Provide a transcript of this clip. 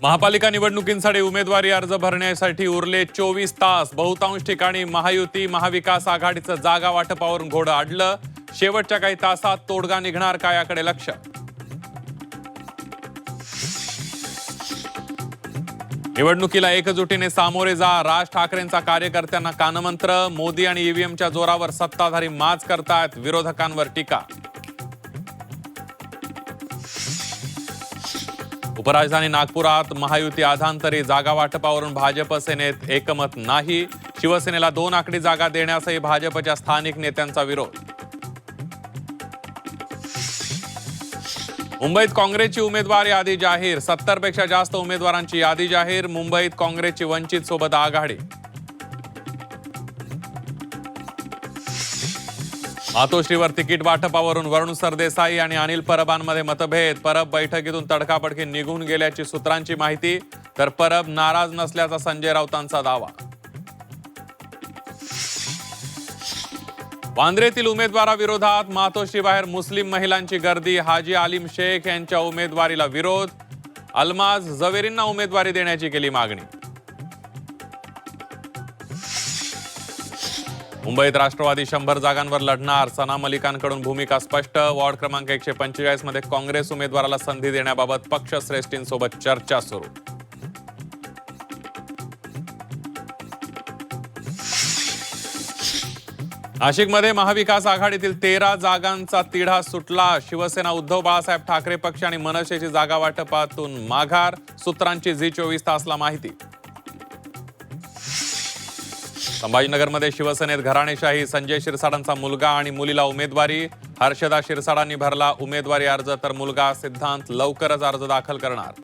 महापालिका निवडणुकींसाठी उमेदवारी अर्ज भरण्यासाठी उरले 24 तास. बहुतांश ठिकाणी महायुती महाविकास आघाडीचं जागा वाटपावरून घोडं अडलं. शेवटच्या काही तासात तोडगा निघणार का याकडे लक्ष. निवडणुकीला एकजुटीने सामोरे जा. राज ठाकरेंचा कार्यकर्त्यांना कानमंत्र. मोदी आणि ईव्हीएमच्या जोरावर सत्ताधारी माज करतायत. विरोधकांवर टीका. उपराजधानी नागपुरात महायुती आधांतरी जागा वाटपावरून भाजप सेनेत एकमत नाही. शिवसेनेला 2 आकडी जागा देण्यासही भाजपच्या स्थानिक नेत्यांचा विरोध. मुंबईत काँग्रेसची उमेदवार यादी जाहीर. 70 पेक्षा जास्त उमेदवारांची यादी जाहीर. मुंबईत काँग्रेसची वंचित सोबत आघाडी. मातोश्रीवर तिकीट वाटपावरून वरुण सरदेसाई आणि अनिल परबांमध्ये मतभेद. परब बैठकीतून तडकाफडकी निघून गेल्याची सूत्रांची माहिती, तर परब नाराज नसल्याचा संजय राऊतांचा दावा. वांद्रेतील उमेदवाराविरोधात मातोश्री बाहेर मुस्लिम महिलांची गर्दी. हाजी आलिम शेख यांच्या उमेदवारीला विरोध. अल्माज जवेरींना उमेदवारी देण्याची केली मागणी. मुंबईत राष्ट्रवादी 100 जागांवर लढणार. सना मलिकांकडून भूमिका स्पष्ट. वॉर्ड क्रमांक 145 मध्ये काँग्रेस उमेदवाराला संधी देण्याबाबत पक्षश्रेष्ठींसोबत चर्चा सुरू. नाशिकमध्ये महाविकास आघाडीतील 13 जागांचा तिढा सुटला. शिवसेना उद्धव बाळासाहेब ठाकरे पक्ष आणि मनसेची जागा वाटपातून माघार. सूत्रांची झी24 तासला माहिती. संभाजीनगरमध्ये शिवसेनेत घराणेशाही. संजय शिरसाडांचा मुलगा आणि मुलीला उमेदवारी. हर्षदा शिरसाडांनी भरला उमेदवारी अर्ज, तर मुलगा सिद्धांत लवकरच अर्ज दाखल करणार.